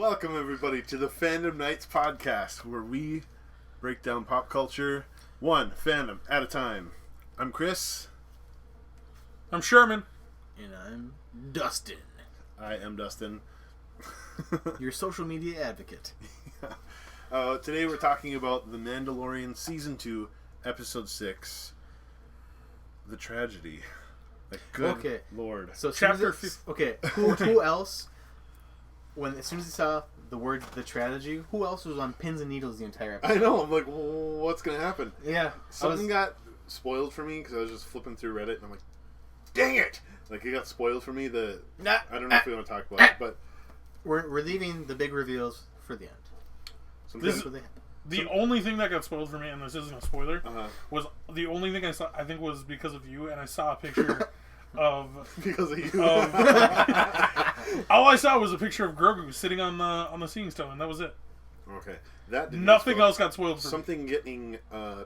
Welcome, everybody, to the Fandom Nights podcast, where we break down pop culture one fandom at a time. I'm Chris. I'm Sherman. And I'm Dustin. I am Dustin. Your social media advocate. Today we're talking about The Mandalorian Season 2, Episode 6, The Tragedy. Like, good Lord. So Chapter who else, as soon as you saw the word The Tragedy, who else was on pins and needles the entire episode? I know, I'm like, what's going to happen? Yeah. Something got spoiled for me, because I was just flipping through Reddit, and I'm like, dang it! Like, it got spoiled for me. I don't know if we want to talk about it, but... We're leaving the big reveals for the end. The only thing that got spoiled for me, and this isn't a spoiler, was the only thing I saw, I think, was because of you, and I saw a picture of... Because of you. All I saw was a picture of Grogu sitting on the Seeing Stone, and that was it. Okay. That didn't Nothing else got spoiled for Something getting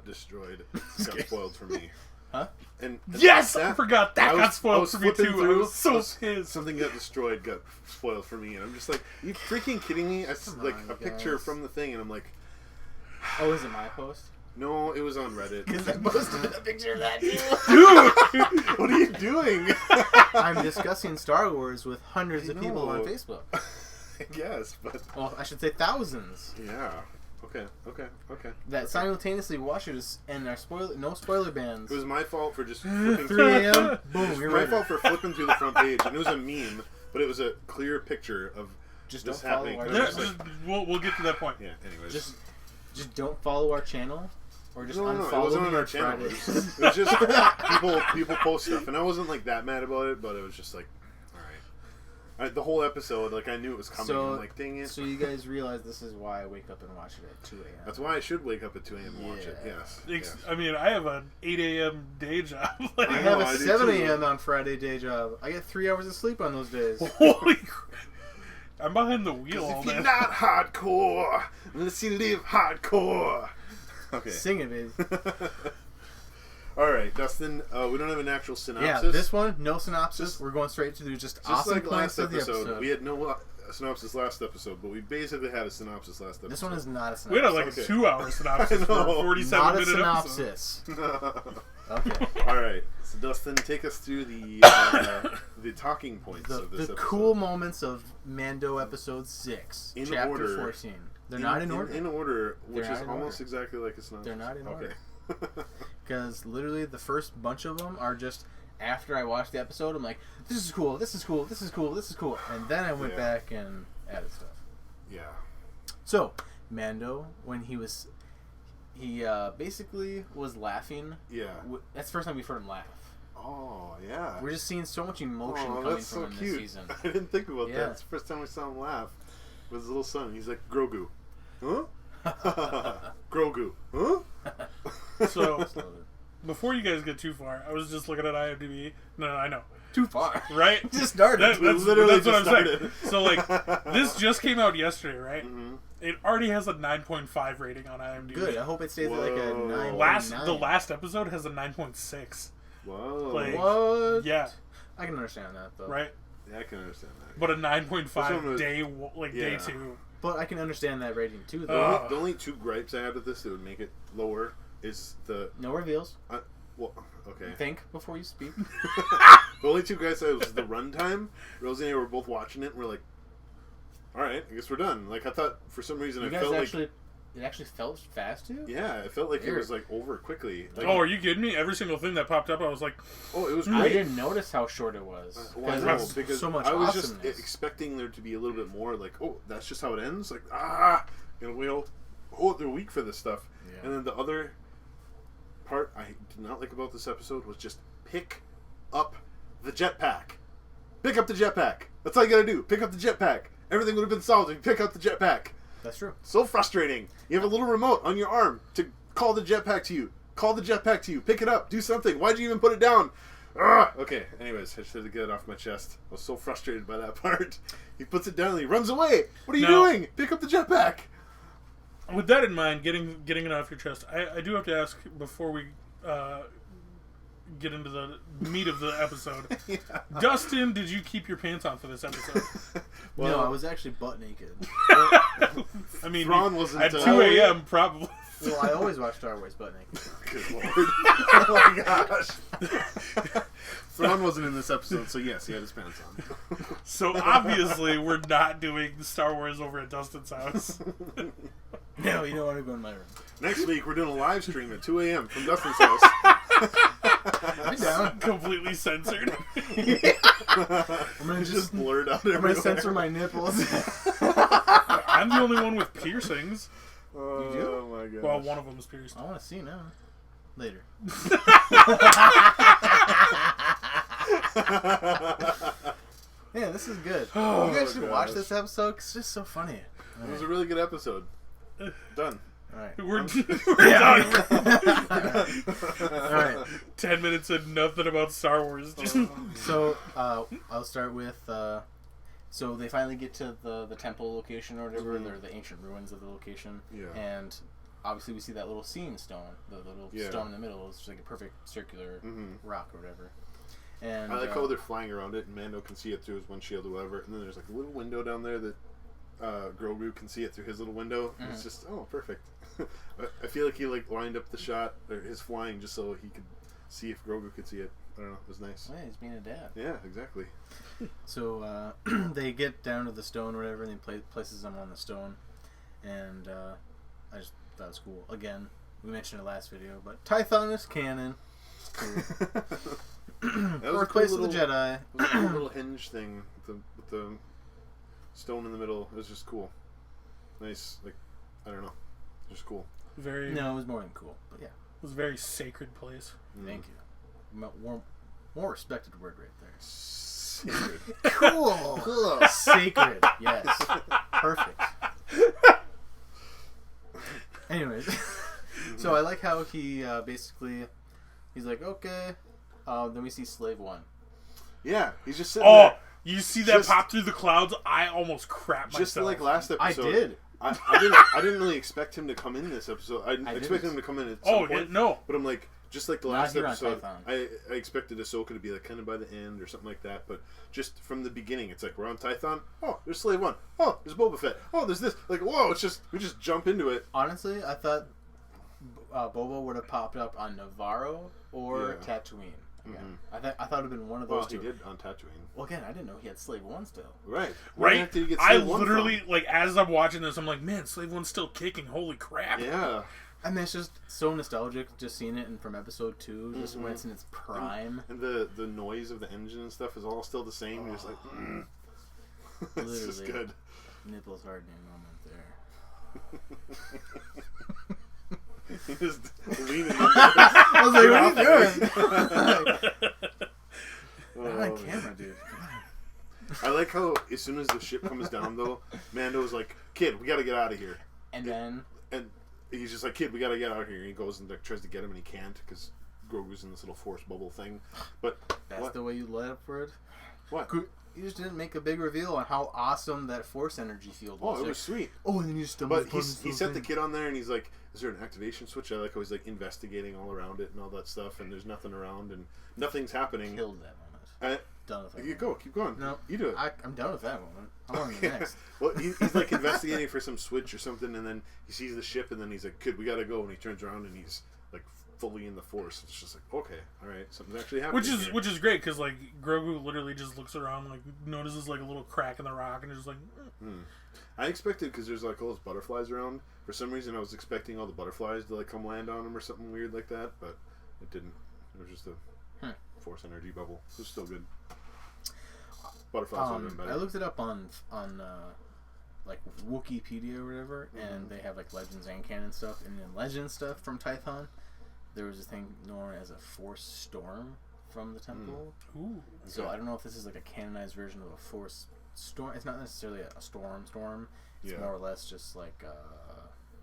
destroyed got spoiled for me. Huh? And yes! I forgot that got spoiled for me, too. Through, I was so pissed. Something got destroyed got spoiled for me, and I'm just like, are you freaking kidding me? I see, like, a picture from the thing, and I'm like... Oh, is it my post? No, it was on Reddit. Because I posted a picture of that, too. Dude! What are you doing? I'm discussing Star Wars with hundreds of people on Facebook. I guess, but... Well, I should say thousands. Yeah. Okay. That simultaneously watch it and our no spoiler bans. It was my fault for just flipping 3 a.m. Boom, you're my fault for flipping through the front page, and it was a meme, but it was a clear picture of just this don't follow happening. We'll get to that point. Yeah. Anyways, just don't follow our channel, or just unfollow it wasn't me on our channel. It was just people post stuff, and I wasn't like that mad about it, but it was just like, all right. The whole episode, like I knew it was coming. I'm like, dang it. So you guys realize this is why I wake up and watch it at 2 a.m. That's why I should wake up at 2 a.m. and watch it. Yes. I mean, I have an 8 a.m. day job. I have a 7 a.m. on Friday day job. I get 3 hours of sleep on those days. Holy crap. I'm behind the wheel all if day. You're not hardcore, unless you live hardcore. Okay. Sing it, baby. All right, Dustin. We don't have an actual synopsis. Yeah, this one, no synopsis. We're going straight to just awesome like points last of the episode. We had no synopsis last episode, but we basically had a synopsis last episode. This one is not a synopsis. We had like a 2-hour synopsis for a 47-minute synopsis. Okay. All right. So Dustin, take us through the talking points of this episode. The cool moments of Mando episode 6, in chapter order, 14. They're not in order. In order, which is almost order. Exactly like a synopsis. They're not in order. Because literally the first bunch of them are just after I watched the episode, I'm like, this is cool, this is cool, this is cool, this is cool. And then I went back and added stuff. Yeah. So, Mando, when he basically was laughing. Yeah. That's the first time we've heard him laugh. Oh, yeah. We're just seeing so much emotion coming from him this season. I didn't think about that. It's the first time we saw him laugh with his little son. He's like, Grogu. Huh? Grogu. Huh? So, before you guys get too far, I was just looking at IMDb. No, I know. Too far. Right? Just started. That's what I'm saying. So, like, this just came out yesterday, right? Mm-hmm. It already has a 9.5 rating on IMDb. Good. I hope it stays at like a 9. The last episode has a 9.6. Whoa. Like, what? Yeah. I can understand that, though. Right? Yeah, I can understand that. But a 9.5 day 2. But I can understand that rating, too, though. The only two gripes I have with this that would make it lower is the... No reveals. Well, okay. Think before you speak. The only two guys said was the runtime. Rosie and I were both watching it, and we're like, all right, I guess we're done. Like, I thought, for some reason, it actually felt fast, too? Yeah, it felt like it was, like, over quickly. Like, are you kidding me? Every single thing that popped up, I was like... Oh, it was great. I didn't notice how short it was. I know, because so much I was awesomeness. just expecting there to be a little bit more, like, oh, that's just how it ends? Like, wait a whole other week for this stuff. Yeah. And then the other part I did not like about this episode was just pick up the jetpack. Pick up the jetpack. That's all you gotta do. Pick up the jetpack. Everything would have been solved if you pick up the jetpack. That's true. So frustrating. You have a little remote on your arm to call the jetpack to you. Call the jetpack to you. Pick it up. Do something. Why'd you even put it down? Okay, anyways, I just had to get it off my chest. I was so frustrated by that part. He puts it down and he runs away. What are you doing? Pick up the jetpack. With that in mind, getting it off your chest, I do have to ask before we get into the meat of the episode. Yeah. Dustin, did you keep your pants on for this episode? Well, no, I was actually butt naked. I mean, Thrawn wasn't at 2 a.m. probably. Well, I always watch Star Wars butt naked. Good lord. Oh my gosh. Thrawn wasn't in this episode, so yes, he had his pants on. So obviously we're not doing Star Wars over at Dustin's house. No, you don't want to go in my room. Next week, we're doing a live stream at 2 a.m. from Dustin's house. I'm down. Completely censored. I'm going to just blurred out I'm everywhere. going to censor my nipples. I'm the only one with piercings. Oh, You do? my god. Well, one of them is pierced. I want to see now. Later. Yeah, this is good. Oh, you guys should watch gosh. this episode because it's just so funny. It was a really good episode. Done. Alright. We're Yeah. done. Alright. 10 minutes and nothing about Star Wars. Just So, I'll start with, so they finally get to the temple location or whatever. Mhm. They're the ancient ruins of the location. Yeah. And obviously we see that little seeing stone. The little stone in the middle. It's just like a perfect circular rock or whatever. And I like how they're flying around it, and Mando can see it through his windshield or whatever. And then there's like a little window down there that Grogu can see it through his little window. And it's just perfect. I feel like he like lined up the shot or his flying just so he could see if Grogu could see it. I don't know. It was nice. Yeah, he's being a dad. Yeah, exactly. So they get down to the stone or whatever, and he places them on the stone. And I just thought it was cool. Again, we mentioned it last video, but Tython is canon. It's cool. That was a Birthplace cool of the Jedi. It was a cool little hinge thing with the stone in the middle. It was just cool. Nice, like, I don't know. Just cool. very. No, it was more than cool, but yeah. It was a very sacred place. Thank you. More respected word right there. Sacred. Cool. Cool. Sacred. Yes. Perfect. Anyways, so I like how he basically he's like, okay. Then we see Slave One. Yeah, he's just sitting Oh, there. you see that Just- pop through the clouds? I almost crapped myself. Just like last I episode. did. I didn't really expect him to come in this episode. I expected didn't. him to come in at some point. No. But I'm like, just like the Not last here on episode, Tython. I expected Ahsoka to be like kind of by the end or something like that. But just from the beginning, it's like we're on Tython. Oh, there's Slave One. Oh, there's Boba Fett. Oh, there's this. Like, whoa! It's just we just jump into it. Honestly, I thought Boba would have popped up on Navarro or Tatooine. Again. I thought it would have been one of those Well, two. he did on Tatooine. Well, again, I didn't know he had Slave One still. Right. Right? Did he get I Slave One literally, from? like, as I'm watching this, I'm like, man, Slave One's still kicking. Holy crap. Yeah. I mean, it's just so nostalgic just seeing it from episode 2, just when it's in its prime. And the noise of the engine and stuff is all still the same. You're just like, it's just Literally. good. Nipples hardening moment there. He just leaning. I was like, what are you doing? Not on Oh, camera, dude. I like how as soon as the ship comes down, though, Mando's like, "Kid, we gotta get out of here." And then And he's just like, "Kid, we gotta get out of here." And he goes and like tries to get him, and he can't because Grogu's in this little force bubble thing. But that's what? the way you let up for it. What? You just didn't make a big reveal on how awesome that force energy field was. Oh, it was sweet. Oh, and then you just But he set the kid on there, and he's like, "Is there an activation switch?" I like how he's like investigating all around it and all that stuff, and there's nothing around, and nothing's happening. Killed that moment. Done with that. You moment. go, keep going. No, you do it. I'm done with that moment. I'm on to the next. Well, he's like investigating for some switch or something, and then he sees the ship, and then he's like, "Kid, we gotta go." And he turns around, and he's like fully in the force. It's just like, okay, all right, something's actually happening. Which is great because like Grogu literally just looks around, like notices like a little crack in the rock, and is just like, I expected because there's like all those butterflies around. For some reason, I was expecting all the butterflies to like come land on him or something weird like that, but it didn't. It was just a force energy bubble. It was still good. Butterflies would have been better. I looked it up on like Wikipedia or whatever, and they have like Legends and canon stuff. And in Legend stuff from Tython, there was a thing known as a Force Storm from the temple. ooh. So I don't know if this is like a canonized version of a Force Storm. It's not necessarily a storm. It's more or less just like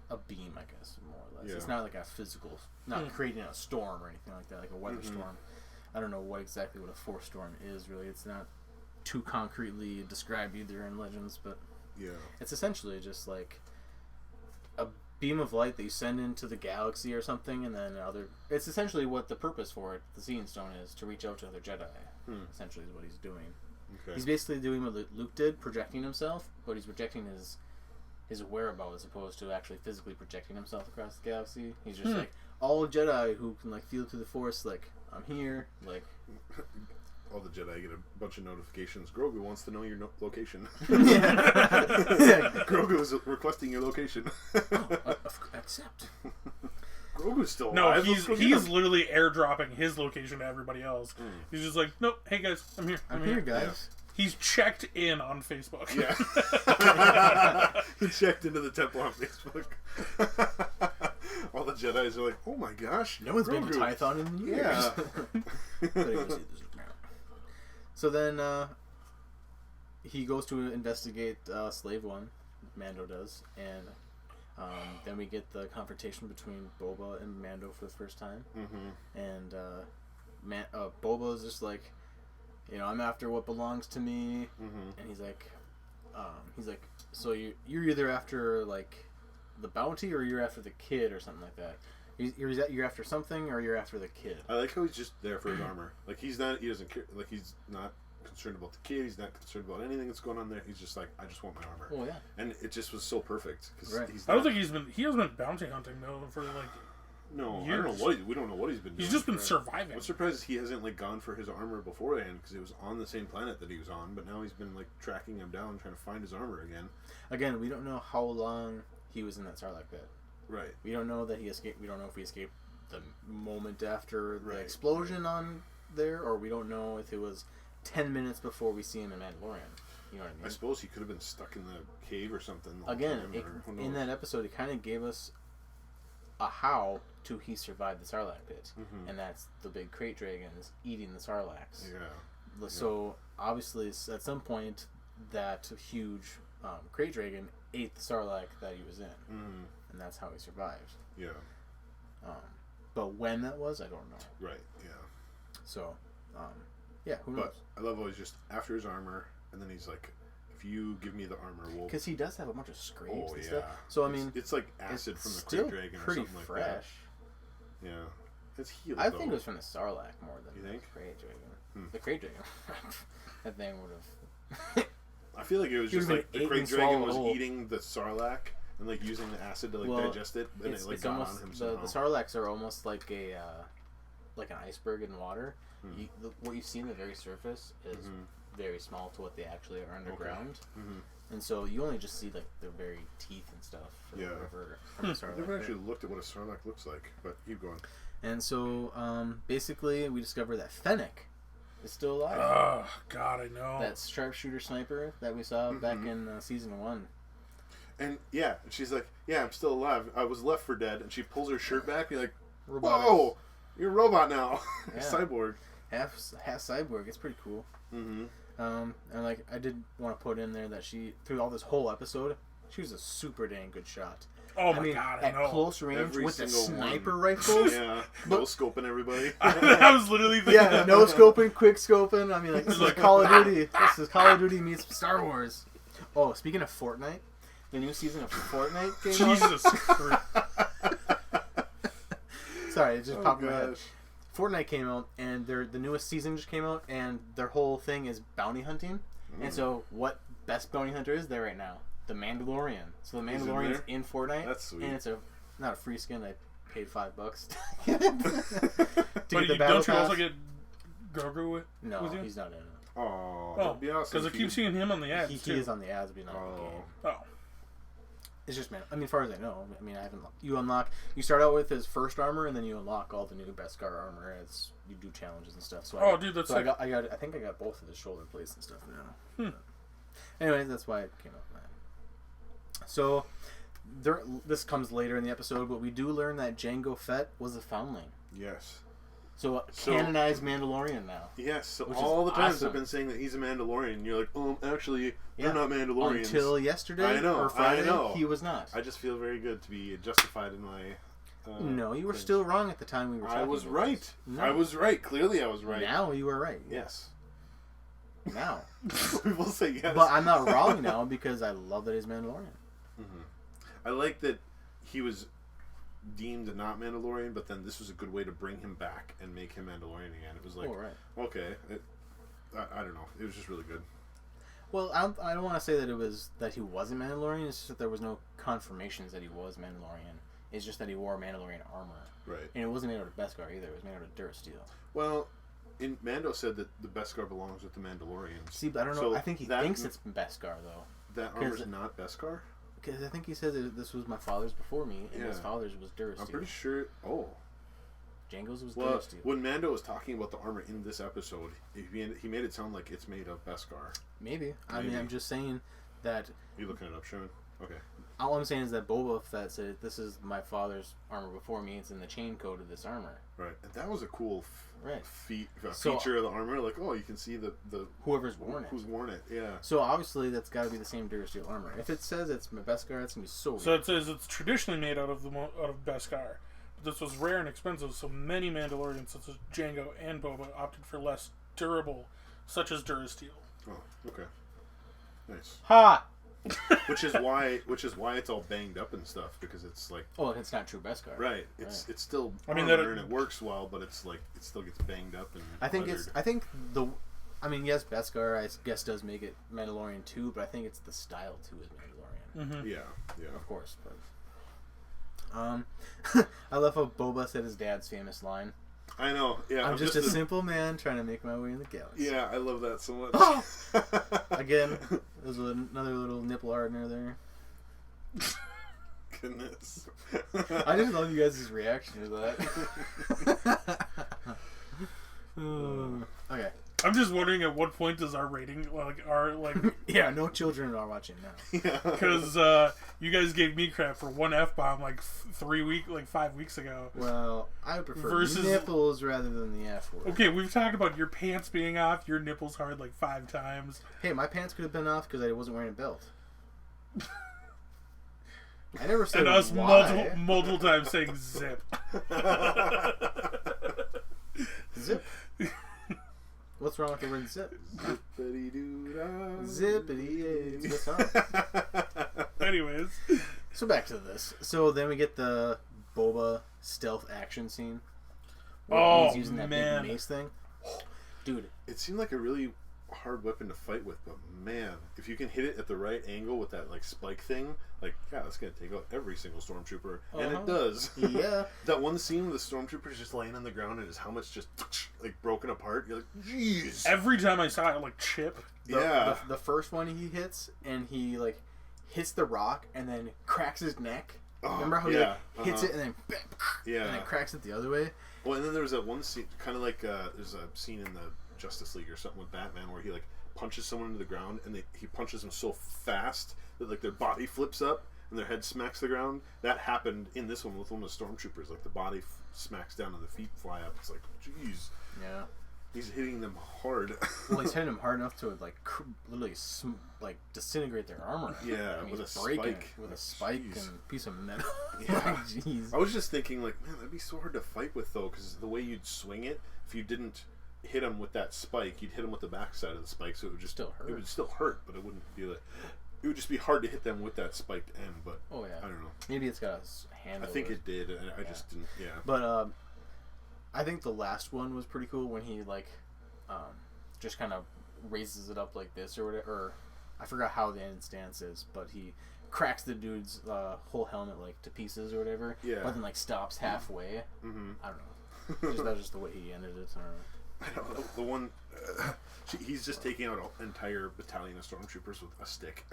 a beam, I guess, more or less. Yeah. It's not like a physical, not creating a storm or anything like that, like a weather storm. I don't know what exactly what a Force Storm is, really. It's not too concretely described either in Legends, but Yeah. it's essentially just like a beam of light that you send into the galaxy or something, and then it's essentially what the purpose for it, the Seeing Stone, is to reach out to other Jedi. Essentially is what he's doing. Okay. He's basically doing what Luke did, projecting himself, but he's projecting his whereabouts as opposed to actually physically projecting himself across the galaxy. He's just like, all Jedi who can like feel through the Force, like, I'm here, like... All the Jedi get a bunch of notifications. Grogu wants to know your location. Grogu is requesting your location. Accept. Grogu's still No, alive. he's literally airdropping his location to everybody else. He's just like, nope, hey guys, I'm here. I'm here, guys. He's checked in on Facebook. Yeah. He checked into the temple on Facebook. All the Jedis are like, oh my gosh. No one's been to Tython in years. Yeah. So then he goes to investigate Slave One, Mando does, and then we get the confrontation between Boba and Mando for the first time. And Boba's just like, you know, I'm after what belongs to me, and he's like, so you're either after like the bounty or you're after the kid or something like that. You're after something or you're after the kid. I like how he's just there for his armor. Like he doesn't care. Like he's not concerned about the kid. He's not concerned about anything that's going on there. He's just like, I just want my armor. Oh yeah. And it just was so perfect because I don't think he hasn't been bounty hunting though for like. No, years. I don't know what we don't know what he's been doing. He's just been surviving. I'm surprised he hasn't like gone for his armor beforehand because it was on the same planet that he was on. But now he's been like tracking him down, trying to find his armor again. Again, we don't know how long he was in that Sarlacc pit. Right. We don't know that he escaped. We don't know if he escaped the moment after the explosion on there, or we don't know if it was 10 minutes before we see him in Mandalorian. You know what I mean? I suppose he could have been stuck in the cave or something. Again, in that episode, it kind of gave us a how to he survived the Sarlacc pit, and that's the big crate dragons eating the Sarlaccs. Yeah. So obviously, at some point, that huge crate dragon ate the Sarlacc that he was in, and that's how he survived. Yeah. But when that was, I don't know. Right. Yeah. So, yeah, who knows? But I love how he's just after his armor, and then he's like, "If you give me the armor, we'll." Because he does have a bunch of scrapes Oh and yeah. stuff. So I mean, it's like acid from the still crate dragon or pretty something fresh. like that. Yeah. It's healed. I think it was from the Sarlacc more than You think? the crate dragon. The crate dragon. That thing would have. I feel like it was just like the crate dragon was eating the Sarlacc and like using the acid to like digest it, and it like got on him somehow. The Sarlaccs are almost like like an iceberg in water. What you see in the very surface is very small to what they actually are underground, and so you only just see like their very teeth and stuff. From the Sarlacc. I've never actually looked at what a Sarlacc looks like, but keep going. And so basically, we discover that Fennec is still alive. Oh God, I know that sharpshooter sniper that we saw back in season 1. And yeah, she's like, "Yeah, I'm still alive. I was left for dead." And she pulls her shirt back. You're like, Robotics. "Whoa, you're a robot now, Yeah. cyborg." Half cyborg. It's pretty cool. And like I did want to put in there that she through all this whole episode, she was a super dang good shot. Oh my God, I at know. close range Every with the single sniper one. rifles. Yeah, no scoping everybody. I was literally thinking Yeah, no scoping, quick scoping. I mean, like this is Call of Duty. This is Call of Duty meets Star Wars. Oh, speaking of Fortnite, the new season of Fortnite came out. Jesus Christ. Sorry, it just popped in my head. gosh. Fortnite came out, and the newest season just came out, and their whole thing is bounty hunting. And so, what best bounty hunter is there right now? The Mandalorian. So the Mandalorian's in Fortnite. That's sweet. And it's not a free skin. I paid $5 to get it. But don't you also get Grogu with you? He's not in it. Oh, that'd be awesome. Because I keep seeing him on the ads He is on the ads, but not in the game. Oh. It's just, man. I mean, as far as I know, I mean, I haven't. You start out with his first armor, and then you unlock all the new Beskar armor as you do challenges and stuff. So Dude, that's so sick. I think I got both of his shoulder plates and stuff now. Anyways, that's why it came out. So, this comes later in the episode, but we do learn that Jango Fett was a foundling. Yes. So canonized Mandalorian now. Yes. So Which all is the times awesome. I've been saying that he's a Mandalorian, and you're like, actually, they're not Mandalorians. Until yesterday I know, or Friday, I know. he was not. I just feel very good to be justified in my. No, you were things. still wrong at the time we were talking. I was about right. this. No. I was right. Clearly, I was right. Now you were right. Yes. Now. People say yes. But I'm not wrong now because I love that he's Mandalorian. I like that he was deemed not Mandalorian, but then this was a good way to bring him back and make him Mandalorian again. It was like, okay, I don't know. It was just really good. Well, I don't want to say that it was that he wasn't Mandalorian. It's just that there was no confirmations that he was Mandalorian. It's just that he wore Mandalorian armor. Right. And it wasn't made out of Beskar either. It was made out of Durasteel. Well, Mando said that the Beskar belongs with the Mandalorians. See, but I don't know. I think he thinks it's Beskar, though. That armor's not Beskar? Because I think he said that this was my father's before me, and his father's was Durasteel. I'm pretty sure... Oh. Jango's was Durasteel. When Mando was talking about the armor in this episode, he made it sound like it's made of Beskar. Maybe. I mean, I'm just saying that... Are you looking it up, Sherman? Okay. All I'm saying is that Boba Fett said, this is my father's armor before me. It's in the chain code of this armor. Right. And that was a cool feature of the armor. Like, oh, you can see the whoever's worn it. Who's worn it, yeah. So obviously that's got to be the same Durasteel armor. If it says it's Beskar, it's going to be so weird. So it says it's traditionally made out of Beskar. But this was rare and expensive, so many Mandalorians, such as Jango and Boba, opted for less durable, such as Durasteel. Oh, okay. Nice. Ha! which is why it's all banged up and stuff, because it's like, oh, it's not true Beskar. Right. It's still and it works well, but it's like it still gets banged up and yes, Beskar I guess does make it Mandalorian too, but I think it's the style too is Mandalorian. Mm-hmm. Yeah, of course. But I love how Boba said his dad's famous line. I know. Yeah, I'm just a simple man trying to make my way in the galaxy. Yeah, I love that so much. Again, there's another little nipple hardener there. Goodness. I just love you guys' reaction to that. Okay. I'm just wondering at what point does our rating yeah, no children are watching now. Because you guys gave me crap for one F-bomb 5 weeks ago. Well, I prefer nipples rather than the F word. Okay, we've talked about your pants being off, your nipples hard 5 times. Hey, my pants could have been off because I wasn't wearing a belt. I never said and us why. multiple times saying zip. Zip. What's wrong with the word zip? Zippity doo dah. Zippity. It's a good song. Anyways. So back to this. So then we get the Boba stealth action scene. He's using that big mace thing. Dude. It seemed like a really hard weapon to fight with, but man, if you can hit it at the right angle with that spike thing, that's gonna take out every single stormtrooper, and it does. Yeah. That one scene with the stormtroopers just laying on the ground and his helmet's just broken apart. You're like, jeez. Every time I saw it chip. The first one he hits, and he hits the rock and then cracks his neck. Remember how he hits it and then and then cracks it the other way? Well, and then there was that one scene, kind of there's a scene in the Justice League or something with Batman where he punches someone into the ground and he punches them so fast that their body flips up and their head smacks the ground. That happened in this one with one of the stormtroopers. The body smacks down and the feet fly up. It's jeez. Yeah. He's hitting them hard. Well, he's hitting them hard enough to literally disintegrate their armor. Yeah, with a spike. With a spike and a piece of metal. Yeah. Jeez. I was just thinking, man, that'd be so hard to fight with though, because the way you'd swing it, if you didn't hit him with that spike, you'd hit him with the backside of the spike, so it would just still hurt. It would still hurt, but it wouldn't be it would just be hard to hit them with that spiked end. But I don't know. Maybe it's got a handle. I think it did, and I just didn't. Yeah. But I think the last one was pretty cool when he just kind of raises it up like this or whatever. Or I forgot how the end stance is, but he cracks the dude's whole helmet to pieces or whatever. Yeah. But then stops halfway. Mm-hmm. I don't know. That was just the way he ended it. I don't know. The one he's just taking out an entire battalion of stormtroopers with a stick.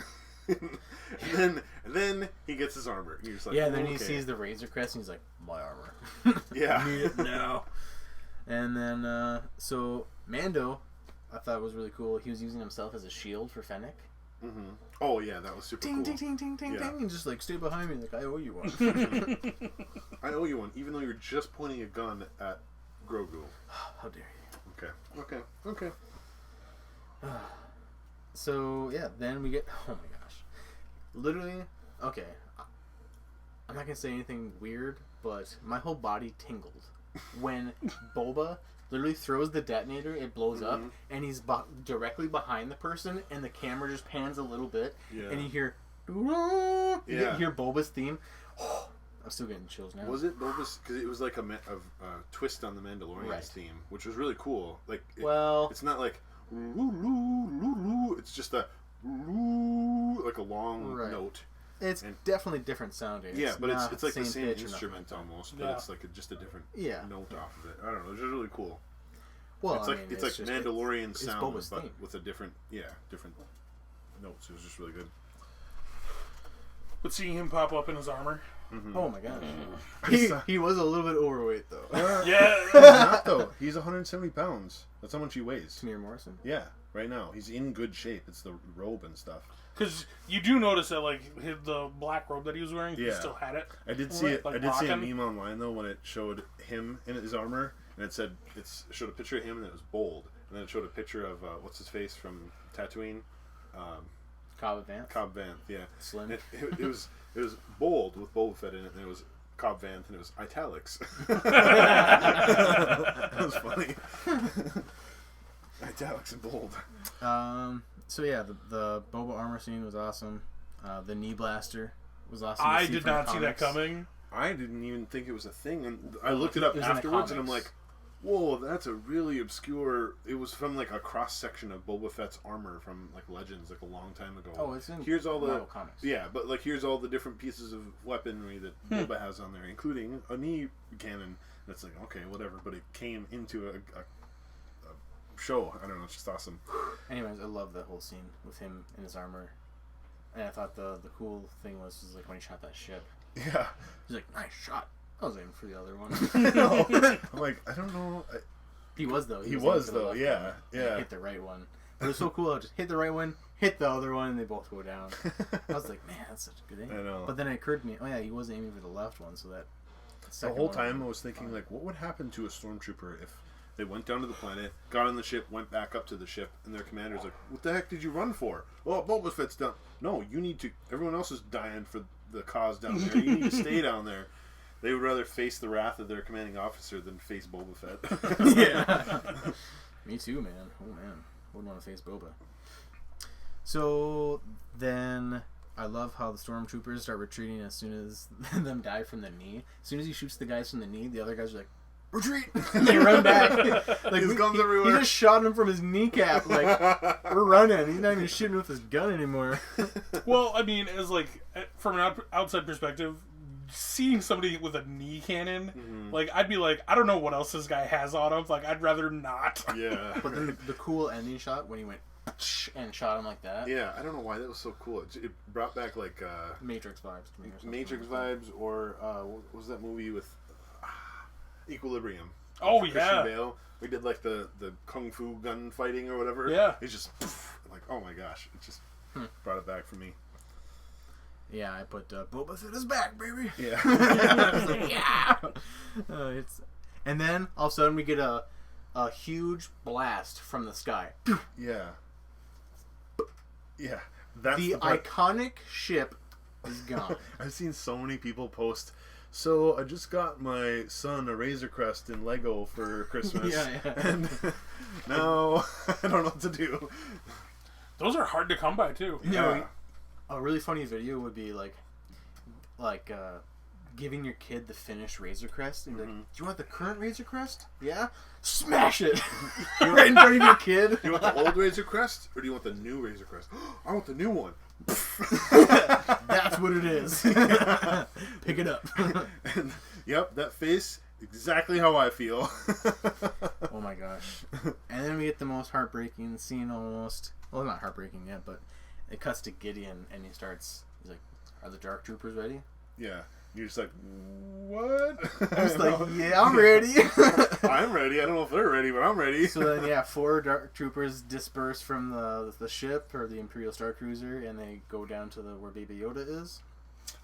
and then he gets his armor. And he's and then he sees the Razor Crest and he's like, my armor. Yeah. Need it now. And then so Mando, I thought was really cool. He was using himself as a shield for Fennec. Mm-hmm. Oh yeah, that was super ding, cool. Ding ding ding ding ding, and just stay behind me, I owe you one. I owe you one, even though you're just pointing a gun at Grogu. How dare you? Okay. So yeah, then we get. Oh my gosh, literally. Okay, I'm not gonna say anything weird, but my whole body tingled when Boba literally throws the detonator. It blows up, and he's directly behind the person, and the camera just pans a little bit, and you hear. You hear Boba's theme. I'm still getting chills now. Was it Boba's? Because it was like a twist on the Mandalorian's theme, which was really cool. Like, it's not like it's just a like a long note. It's definitely different sounding. Yeah, but it's like the same instrument almost, but it's like just a different note off of it. I don't know. It's just really cool. Well, it's like Mandalorian sound, but with a different notes. It was just really good. But seeing him pop up in his armor. Mm-hmm. Oh my gosh. He was a little bit overweight though. Yeah. He's not though. He's 170 pounds. That's how much he weighs. Tamir Morrison? Yeah, right now. He's in good shape. It's the robe and stuff. Because you do notice that, like, the black robe that he was wearing, he still had it. I did see it. Like, I did see a meme online though when it showed him in his armor, and it showed a picture of him and it was bold, and then it showed a picture of what's his face from Tatooine. Cobb Vanth, yeah. Slim. It was bold with Boba Fett in it, and it was Cobb Vanth, and it was italics. That was funny. Italics and bold. So yeah, the Boba armor scene was awesome. The knee blaster was awesome. I did not see that coming. I didn't even think it was a thing, and I looked it up afterwards, and I'm like, whoa, that's a really obscure... It was from, like, a cross-section of Boba Fett's armor from, like, Legends, like, a long time ago. Oh, it's in here's all the Marvel Comics. Yeah, but, like, here's all the different pieces of weaponry that Boba has on there, including a knee cannon. That's like, okay, whatever, but it came into a show. I don't know, it's just awesome. Anyways, I love the whole scene with him in his armor. And I thought the cool thing was like, when he shot that ship. Yeah. He's like, nice shot. I was aiming for the other one. I'm like, I don't know. He was though. He was though. Yeah. Yeah. Hit the right one. But it was so cool. I just hit the right one, hit the other one, and they both go down. I was like, man, that's such a good aim. I know. But then it occurred to me, oh yeah, he was aiming for the left one, so that. The whole time I was thinking, like, what would happen to a stormtrooper if they went down to the planet, got on the ship, went back up to the ship, and their commander's like, what the heck did you run for? Oh, Boba Fett's down. No, you need to. Everyone else is dying for the cause down there. You need to stay down there. They would rather face the wrath of their commanding officer than face Boba Fett. Yeah. Me too, man. Oh, man. Wouldn't want to face Boba. So, then, I love how the stormtroopers start retreating as soon as them die from the knee. As soon as he shoots the guys from the knee, the other guys are like, retreat! And they run back. Like, his guns everywhere. He just shot him from his kneecap. Like, we're running. He's not even shooting with his gun anymore. Well, I mean, as like, from an outside perspective, seeing somebody with a knee cannon, like, I'd be like, I don't know what else this guy has on him. Like, I'd rather not. Yeah. But then the cool ending shot when he went and shot him like that. Yeah, I don't know why that was so cool. It brought back, like, Matrix vibes to me. Matrix vibes, or what was that movie with Equilibrium? Oh, Christian yeah. Bale. We did, like, the kung fu gun fighting or whatever. Yeah. It's just, like, oh my gosh. It just brought it back for me. Yeah, I put Boba Fett is back, baby. Yeah. Yeah. And then all of a sudden we get a huge blast from the sky. Yeah. Yeah. That's the iconic ship is gone. I've seen so many people post, so I just got my son a Razor Crest in Lego for Christmas. Yeah. And now I don't know what to do. Those are hard to come by, too. Yeah. A really funny video would be like giving your kid the finished Razor Crest and be like, do you want the current Razor Crest? Yeah? Smash it! Right in front of your kid. Do you want the old Razor Crest, or do you want the new Razor Crest? I want the new one. That's what it is. Pick it up. And, yep, that face, exactly how I feel. Oh my gosh. And then we get the most heartbreaking scene almost. Well, not heartbreaking yet, but it cuts to Gideon and he's like, are the Dark Troopers ready? Yeah. You're just like, what? I was like, yeah, I'm ready. I'm ready. I don't know if they're ready, but I'm ready. So then, yeah, 4 Dark Troopers disperse from the ship, or the Imperial Star Cruiser, and they go down to where Baby Yoda is.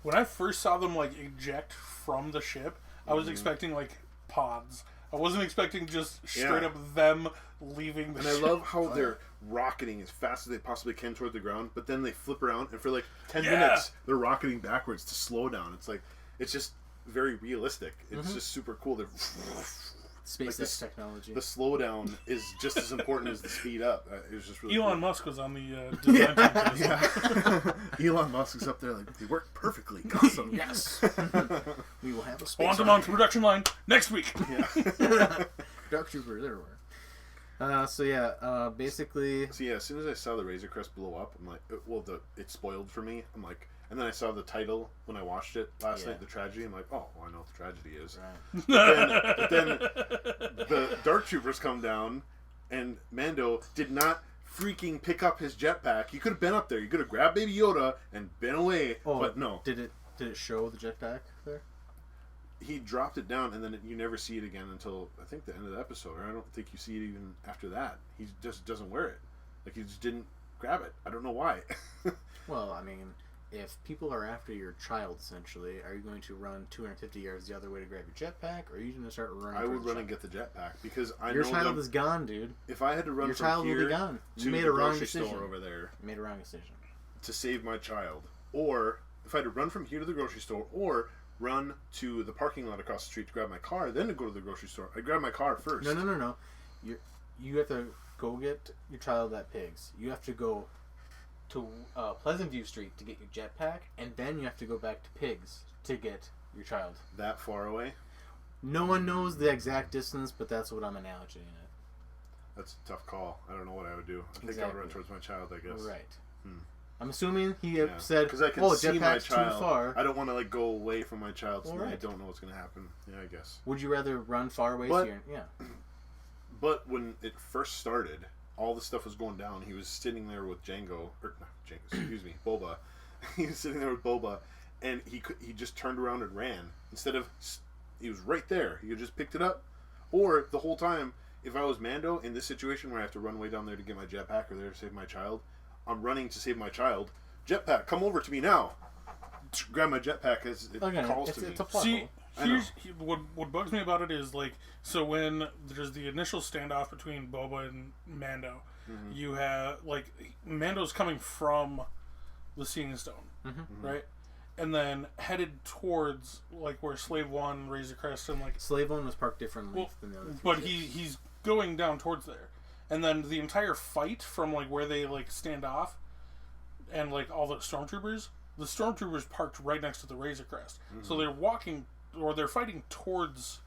When I first saw them, like, eject from the ship, I was expecting, like, pods. I wasn't expecting just straight up them leaving the ship. And I love how they're rocketing as fast as they possibly can toward the ground, but then they flip around, and for like 10 minutes, they're rocketing backwards to slow down. It's like, it's just very realistic. It's just super cool. They're SpaceX technology. The slowdown is just as important as the speed up. It was just really Elon cool. Musk was on the design team for this one. Yeah. Elon Musk is up there like, they work perfectly. Awesome. Yes. We will have a space. On them onto production line next week. Yeah. Dark Troopers everywhere. Basically. So yeah, as soon as I saw the Razor Crest blow up, I'm like, it spoiled for me. I'm like, and then I saw the title when I watched it last night, the tragedy. I'm like, oh, well, I know what the tragedy is. Right. But then the Dark Troopers come down, and Mando did not freaking pick up his jetpack. He could have been up there. He could have grabbed Baby Yoda and been away. Oh, but no. Did it show the jetpack there? He dropped it down, and then you never see it again until, I think, the end of the episode. Or I don't think you see it even after that. He just doesn't wear it. Like, he just didn't grab it. I don't know why. Well, I mean, if people are after your child, essentially, are you going to run 250 yards the other way to grab your jetpack, or are you going to start running? I would run and get the jetpack, because I know your child is gone, dude. If I had to run your from child here will be gone. You to made the a wrong grocery decision. store over there You made a wrong decision. to save my child, or if I had to run from here to the grocery store, or run to the parking lot across the street to grab my car, then to go to the grocery store, I'd grab my car first. No. You have to go get your child at Pigs. You have to go to Pleasant View Street to get your jetpack, and then you have to go back to Pigs to get your child. That far away? No one knows the exact distance, but that's what I'm analogizing it. That's a tough call. I don't know what I would do. I think I would run towards my child, I guess. Right. I'm assuming he said, because I can "Oh, see my jetpack's child. too far." I don't want to like go away from my child, so Well, then I right. don't know what's going to happen. Yeah, I guess. Would you rather run far away? But- Yeah. But when it first started, all the stuff was going down. He was sitting there with Boba. He was sitting there with Boba, and he just turned around and ran instead of he was right there. He just picked it up, or the whole time. If I was Mando in this situation where I have to run way down there to get my jetpack or there to save my child, I'm running to save my child. Jetpack, come over to me now. Grab my jetpack as it calls to me. It's a plot See, hole. what bugs me about it is like, so when there's the initial standoff between Boba and Mando, you have like Mando's coming from the Seeing Stone, right, and then headed towards like where Slave One, Razor Crest, and like Slave One was parked differently than the other. But he's going down towards there, and then the entire fight from like where they like stand off, and like all the stormtroopers parked right next to the Razor Crest, so they're walking or they're fighting towards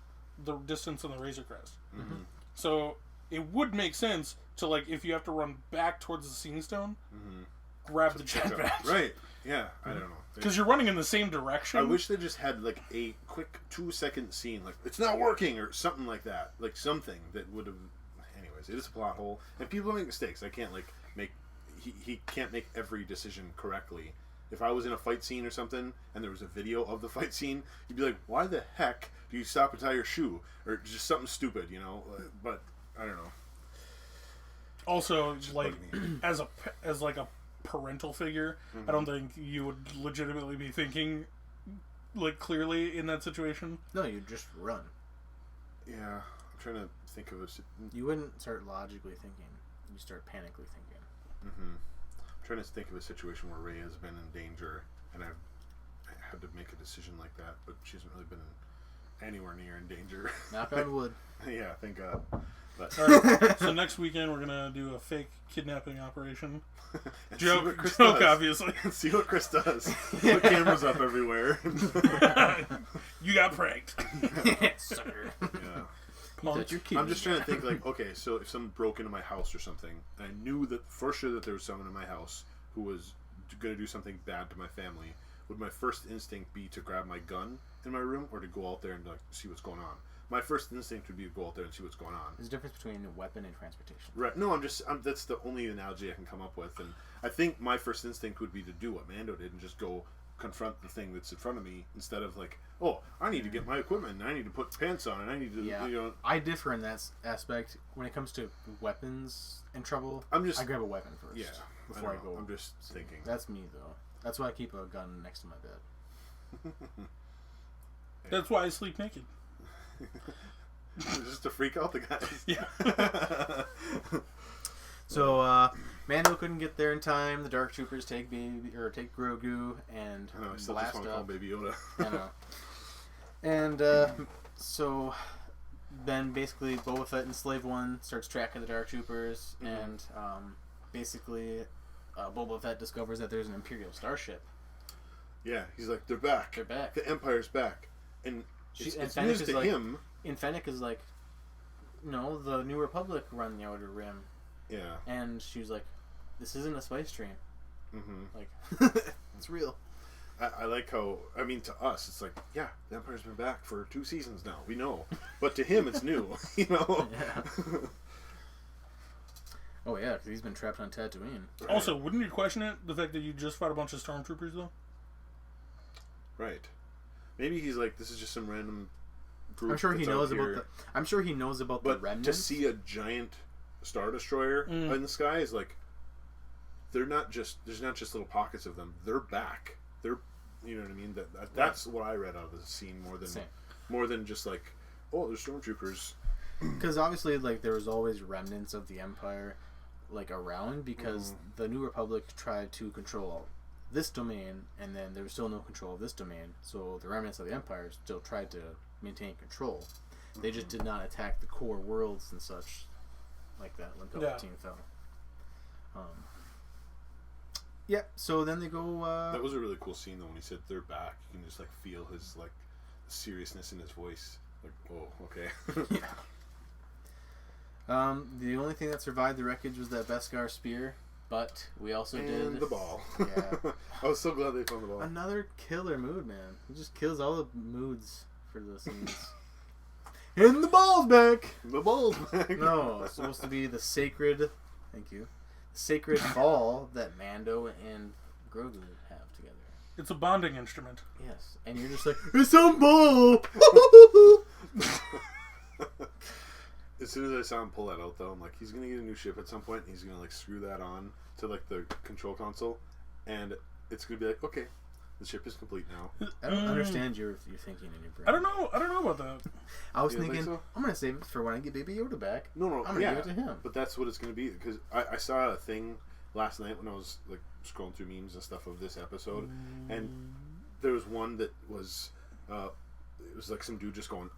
the distance on the Razor Crest. So it would make sense to like if you have to run back towards the Seeing Stone, grab the jetpack, Right? Yeah, I don't know. Because you're running in the same direction. I wish they just had like a quick 2-second scene, like it's not working or something like that, like something that would have. Anyways, it is a plot hole, and people make mistakes. I can't like make. He can't make every decision correctly. If I was in a fight scene or something, and there was a video of the fight scene, you'd be like, "Why the heck do you stop and tie your shoe?" Or just something stupid, you know? But I don't know. Also, like as a parental figure, I don't think you would legitimately be thinking like clearly in that situation. No, you just run. Yeah, I'm trying to think of a. You wouldn't start logically thinking. You start panically thinking. I'm trying to think of a situation where Rey has been in danger, and I had to make a decision like that, but she hasn't really been anywhere near in danger. Knock on wood. Yeah, thank God. But All right, so next weekend we're gonna do a fake kidnapping operation. Joke, obviously. See what Chris does. Put cameras up everywhere. You got pranked. Sucker. Yeah. That your kid. I'm just trying to think, like, okay, so if someone broke into my house or something, and I knew that for sure that there was someone in my house who was going to do something bad to my family, would my first instinct be to grab my gun in my room or to go out there and like see what's going on? My first instinct would be to go out there and see what's going on. There's a difference between a weapon and transportation. Right. No, that's the only analogy I can come up with, and I think my first instinct would be to do what Mando did and just go confront the thing that's in front of me instead of like, oh, I need to get my equipment and I need to put pants on and I need to, you know. I differ in that aspect. When it comes to weapons and trouble, I grab a weapon first. Yeah. Before I go. I'm just thinking. That's me though. That's why I keep a gun next to my bed. That's why I sleep naked. Just to freak out the guys. Yeah. So Mando couldn't get there in time. The Dark Troopers take Grogu and I know, I still blast just want to call up. Baby Yoda. I know. And so then basically Boba Fett and Slave One starts tracking the Dark Troopers, and basically Boba Fett discovers that there's an Imperial starship. Yeah, he's like, they're back. They're back. The Empire's back. And it's Fennec news is to like, him. And Fennec is like, no, the New Republic run the Outer Rim. Yeah. And she's like, this isn't a spice train. Mm-hmm. Like, it's real. I like how, I mean, to us, it's like, yeah, the Empire's been back for 2 seasons now. We know. But to him, it's new, you know? Yeah. Oh, yeah, because he's been trapped on Tatooine. Right. Also, wouldn't you question it, the fact that you just fought a bunch of stormtroopers, though? Right. Maybe he's like, this is just some random group. I'm sure he knows about the. I'm sure he knows about the remnants. To see a giant Star Destroyer in the sky is like, they're not just. There's not just little pockets of them. They're back. They're, you know what I mean. That's what I read out of the scene more than just like, oh, there's stormtroopers. Because obviously, like, there was always remnants of the Empire, like, around, because the New Republic tried to control this domain, and then there was still no control of this domain, so the remnants of the Empire still tried to maintain control. They just did not attack the core worlds and such like that when Palpatine fell. Yeah, so then they go... That was a really cool scene, though, when he said they're back. You can just, like, feel his, like, seriousness in his voice. Like, oh, okay. Yeah. The only thing that survived the wreckage was that Beskar spear, but we also did the ball. Yeah. I was so glad they found the ball. Another killer mood, man. He just kills all the moods for the scenes. And the ball's back. The ball's back. No, it's supposed to be the sacred. Thank you. Sacred ball that Mando and Grogu have together. It's a bonding instrument. Yes, and you're just like, it's a ball. As soon as I saw him pull that out, though, I'm like, he's gonna get a new ship at some point, and he's gonna like screw that on to like the control console, and it's gonna be like, okay, the ship is complete now. I don't understand your thinking in your brain. I don't know about that. I was thinking, so? I'm gonna save it for when I get Baby Yoda back. No, I'm gonna give it to him. But that's what it's gonna be, because I saw a thing last night when I was like scrolling through memes and stuff of this episode, and there was one that was it was like some dude just going,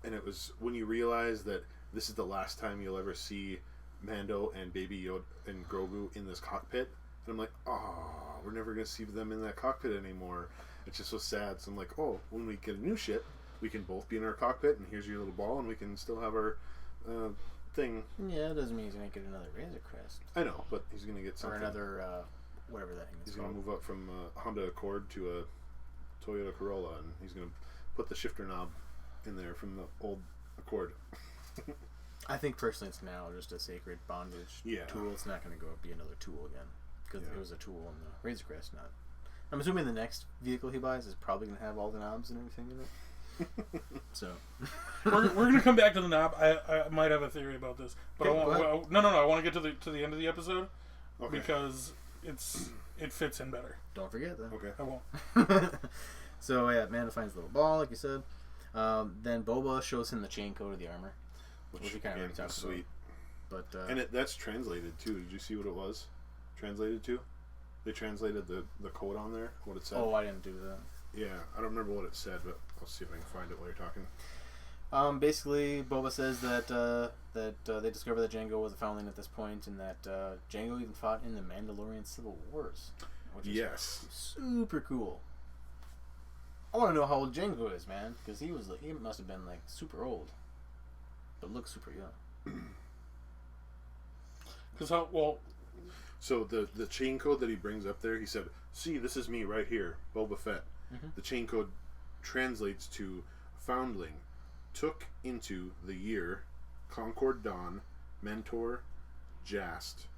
and it was when you realize that this is the last time you'll ever see Mando and Baby Yoda and Grogu in this cockpit. And I'm like, oh, we're never going to see them in that cockpit anymore. It's just so sad. So I'm like, oh, when we get a new ship, we can both be in our cockpit, and here's your little ball, and we can still have our thing. Yeah, it doesn't mean he's going to get another Razor Crest. I know, but he's going to get something. Or another, whatever that thing is He's called. going to move up from a Honda Accord to a Toyota Corolla, and he's going to put the shifter knob in there from the old Accord. I think personally it's now just a sacred bondage tool. It's not going to go be another tool again, because it was a tool in the Razor Crest. Not. I'm assuming the next vehicle he buys is probably going to have all the knobs and everything in it. So we're going to come back to the knob. I might have a theory about this, but okay, I want to get to the end of the episode because it fits in better. Don't forget that. Okay, I won't. So yeah, Mando finds the little ball, like you said. Then Boba shows him the chain code of the armor, which we kind of already talked sweet. About. But and that's translated too. Did you see what it was translated to? They translated the code on there. What it said. Oh, I didn't do that. Yeah, I don't remember what it said, but I'll see if I can find it while you're talking. Basically, Boba says that they discovered that Jango was a foundling at this point, and that Jango even fought in the Mandalorian Civil Wars, which is super cool. I want to know how old Jango is, man, because he must have been like super old, but looks super young. So the chain code that he brings up there, he said, "See, this is me right here, Boba Fett." Mm-hmm. The chain code translates to foundling, took into the year, Concord Dawn, Mentor, Jast,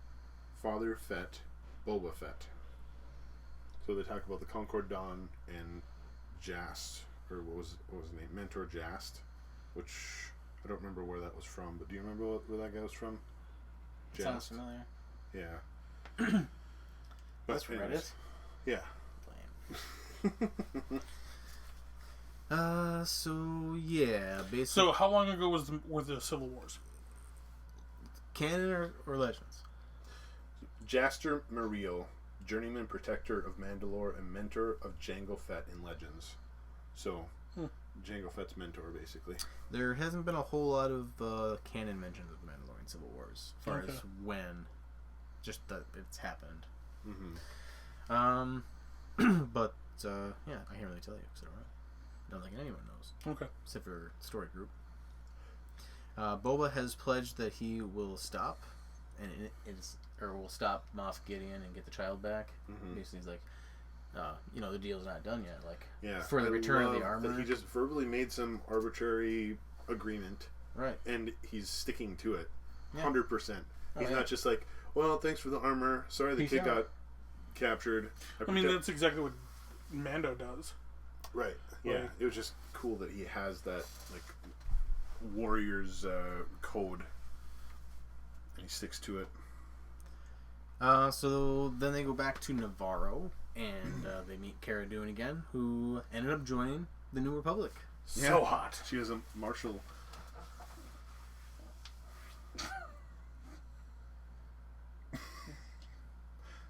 Father Fett, Boba Fett. So they talk about the Concord Dawn and Jast, or what was his name? Mentor Jast, which I don't remember where that was from, but do you remember where that guy was from? Jast. Sounds familiar. Yeah. That's from Reddit? Yeah. So yeah, basically. So how long ago were the Civil Wars? Canon or Legends? Jaster Murillo, journeyman protector of Mandalore and mentor of Jango Fett in Legends. So Jango Fett's mentor, basically. There hasn't been a whole lot of canon mentions of Mandalorian Civil Wars, as far as when, just that it's happened. But yeah, I can't really tell you because I don't think anyone knows. Okay. Except for story group. Boba has pledged that he will stop, will stop Moff Gideon and get the child back. Basically, he's like, the deal's not done yet. Like, for the return of the armor. He just verbally made some arbitrary agreement, right? And he's sticking to it, 100%. Oh, he's not just like, well, thanks for the armor. Sorry, the kid got captured. I mean, that's exactly what Mando does. Right. Yeah. It was just cool that he has that like warrior's code, and he sticks to it. So then they go back to Navarro, and they meet Cara Dune again, who ended up joining the New Republic. So hot. She was a marshal.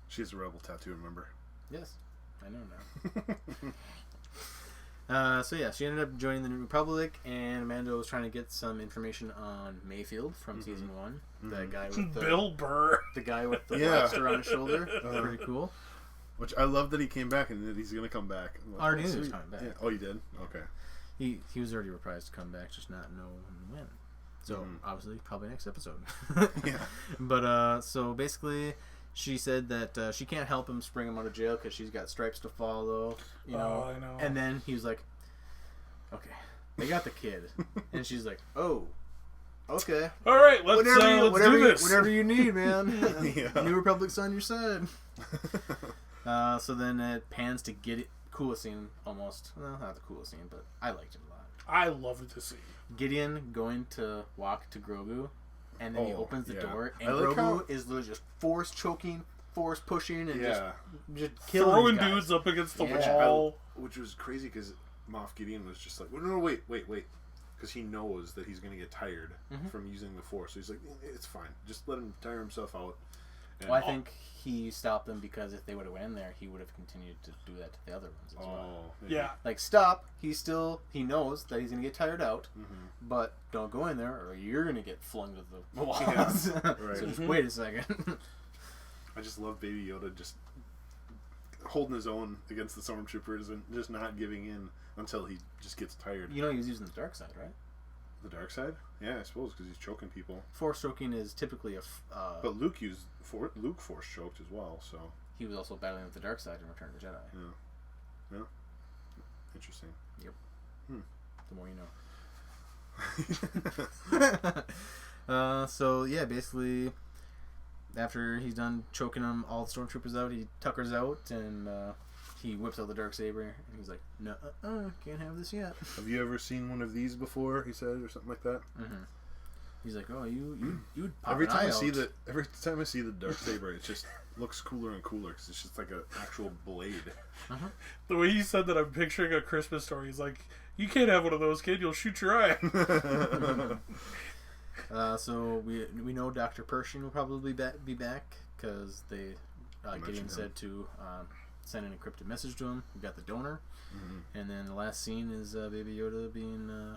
She has a rebel tattoo, remember? Yes, I know now. So yeah, she ended up joining the New Republic, and Mando was trying to get some information on Mayfield from season 1. The guy with the Bill Burr. The guy with the lobster on his shoulder. Pretty cool. Which I love that he came back and that he's gonna come back. I already knew he was coming back. Yeah. Oh, you did? Okay. He was already reprised to come back, just not know when. So obviously, probably next episode. Yeah. But so basically, she said that she can't help him spring him out of jail because she's got stripes to follow. You know. I know. And then he was like, "Okay, they got the kid," and she's like, "Oh, okay, all right, let's do this. Whatever you need, man. New Republic's on your side." So then it pans to coolest scene almost. Well, not the coolest scene, but I liked it a lot. I loved the scene. Gideon going to walk to Grogu, and then he opens the door, and Grogu is literally just force choking, force pushing, and just killing throwing guys. dudes up against the wall. Which was crazy because Moff Gideon was just like, no, wait. Because he knows that he's going to get tired from using the Force. So he's like, it's fine. Just let him tire himself out. And I think he stopped them because if they would have went in there, he would have continued to do that to the other ones as well. Yeah. Like, stop. He knows that he's going to get tired out, but don't go in there or you're going to get flung to the walls. Yeah. Right. So just wait a second. I just love Baby Yoda just holding his own against the stormtroopers and just not giving in until he just gets tired. You know he was using the dark side, right? The dark side? Yeah, I suppose, because he's choking people. Force choking is typically but Luke force choked as well, so... He was also battling with the dark side in Return of the Jedi. Yeah. Interesting. Yep. The more you know. So, yeah, basically, after he's done choking them, all the stormtroopers out, he tuckers out, and he whips out the Darksaber, and he's like, no, can't have this yet. Have you ever seen one of these before, he said, or something like that? He's like, oh, you'd pop every an time eye I out. see the Darksaber, it just looks cooler and cooler, because it's just like an actual blade. The way he said that, I'm picturing a Christmas story. He's like, you can't have one of those, kid. You'll shoot your eye. So we know Dr. Pershing will probably be back, because they Gideon said to send an encrypted message to him. We got the donor, and then the last scene is Baby Yoda being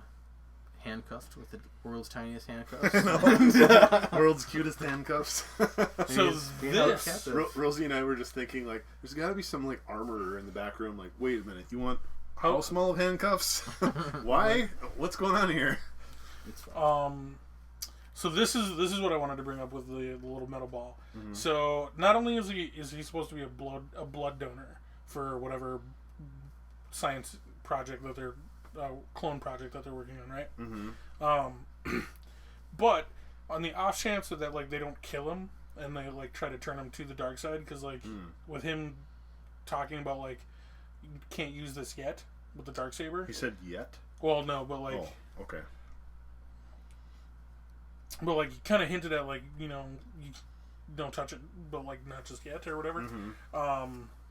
handcuffed with the world's tiniest handcuffs. World's cutest handcuffs. So this, Rosie and I were just thinking, like, there's got to be some like armorer in the back room. Like, wait a minute, you want how small of handcuffs? Why? What's going on here? It's fine. So this is what I wanted to bring up with the little metal ball. So not only is he supposed to be a blood donor for whatever science project that they're clone project that they're working on, right? But on the off chance that like they don't kill him and they like try to turn him to the dark side, because like with him talking about like you can't use this yet with the Darksaber. He said yet? Well, no, but like okay. But like he kind of hinted at like, you know, you don't touch it, but like not just yet or whatever.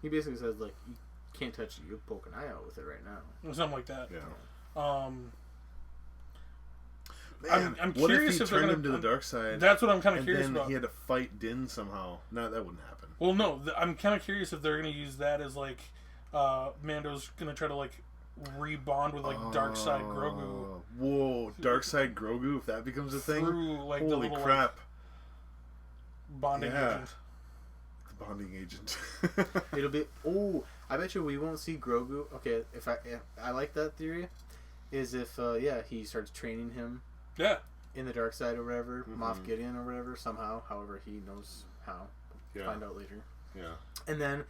He basically says like you can't touch it. You'll poke an eye out with it right now, or something like that. Yeah. Man, I'm what curious if he turned him to the dark side? That's what I'm kind of curious then about. He had to fight Din somehow. No, that wouldn't happen. Well, no, I'm kind of curious if they're going to use that as like Mando's going to try to like rebond with like dark side Grogu. Whoa, dark side Grogu, if that becomes a thing. Through like the Holy little crap. like, bonding agent. The bonding agent. It'll be I bet you we won't see Grogu. Okay, if I like that theory, is if he starts training him. Yeah. In the dark side or whatever, Moff Gideon or whatever, somehow, however he knows how. We'll find out later. Yeah. And then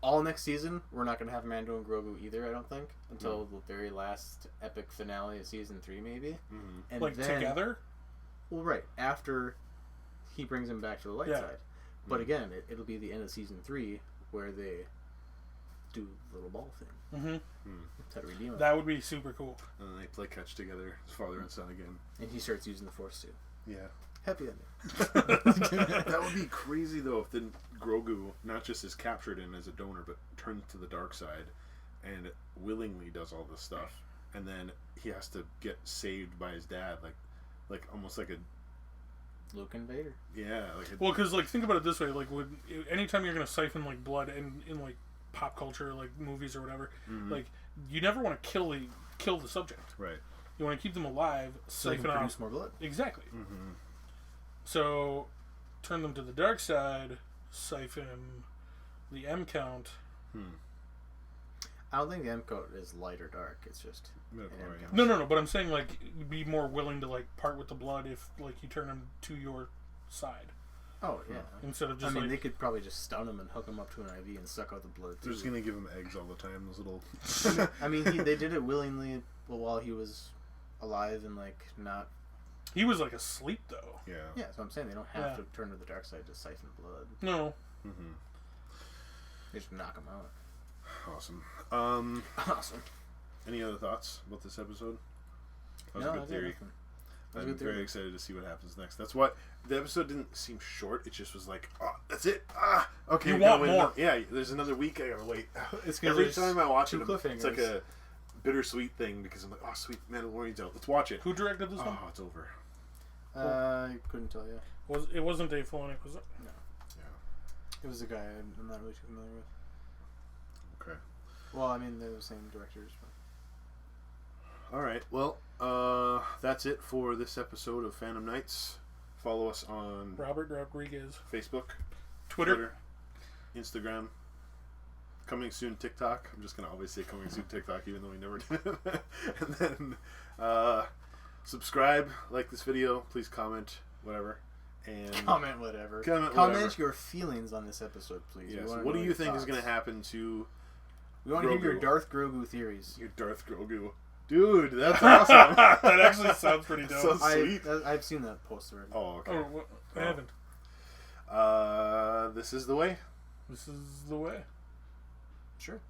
all next season, we're not going to have Mando and Grogu either, I don't think, until the very last epic finale of season 3, maybe. Mm-hmm. And like then, together? Well, right. After he brings him back to the light side. But again, it'll be the end of season 3 where they do the little ball thing. Mm-hmm. To redeem him. That would be super cool. And then they play catch together, as father and son again. And he starts using the Force too. Yeah. Happy ending. That would be crazy though if then Grogu not just is captured in as a donor, but turns to the dark side and willingly does all this stuff, and then he has to get saved by his dad, like almost like a Luke and Vader. yeah, like Well, because like think about it this way: like, anytime you're gonna siphon like blood in like pop culture, like movies or whatever, like you never want to kill the subject. right. You want to keep them alive, So they siphon can produce off more blood. exactly. Mm-hmm. So turn them to the dark side, siphon the M count. I don't think the M coat is light or dark. It's just an M count. No. But I'm saying like be more willing to like part with the blood if like you turn them to your side Oh yeah. instead of just I mean, like they could probably just stun him and hook him up to an IV and suck out the blood. They're just too. gonna give him eggs all the time. Those little. I mean, they did it willingly while he was alive and like not. he was like asleep though. Yeah. Yeah, so I'm saying they don't have to turn to the dark side to siphon blood. No. Mm-hmm. They just knock him out. Awesome. Awesome. Any other thoughts about this episode? That was No, a I good got theory. nothing. I'm very excited to see what happens next. That's what the episode didn't seem short. It just was like, oh, that's it. Okay. You I gotta want wait more. Yeah, there's another week. I gotta wait. It's Every time I watch it, two it's like a bittersweet thing because I'm like, oh, sweet, Mandalorian's out. Let's watch it. Who directed this one? Oh, it's over. I couldn't tell you. It wasn't Dave Filoni, was it? No. Yeah. It was a guy I'm not really too familiar with. Okay. Well, I mean, they're the same directors. But... All right. Well, that's it for this episode of Phantom Nights. Follow us on Robert Rodriguez. Facebook, Twitter. Instagram. Coming soon TikTok. I'm just gonna always say coming soon TikTok, even though we never did. And then subscribe, like this video, please comment, whatever, and Comment whatever. whatever. Your feelings on this episode, please. Yes. What do you think is going to happen to We want to hear your Grogu? Darth Grogu theories. Your Darth Grogu? Dude, that's awesome. That actually sounds pretty dope. So sweet. I've seen that poster. Oh, okay. Oh, I haven't. This is the way. This is the way. Sure.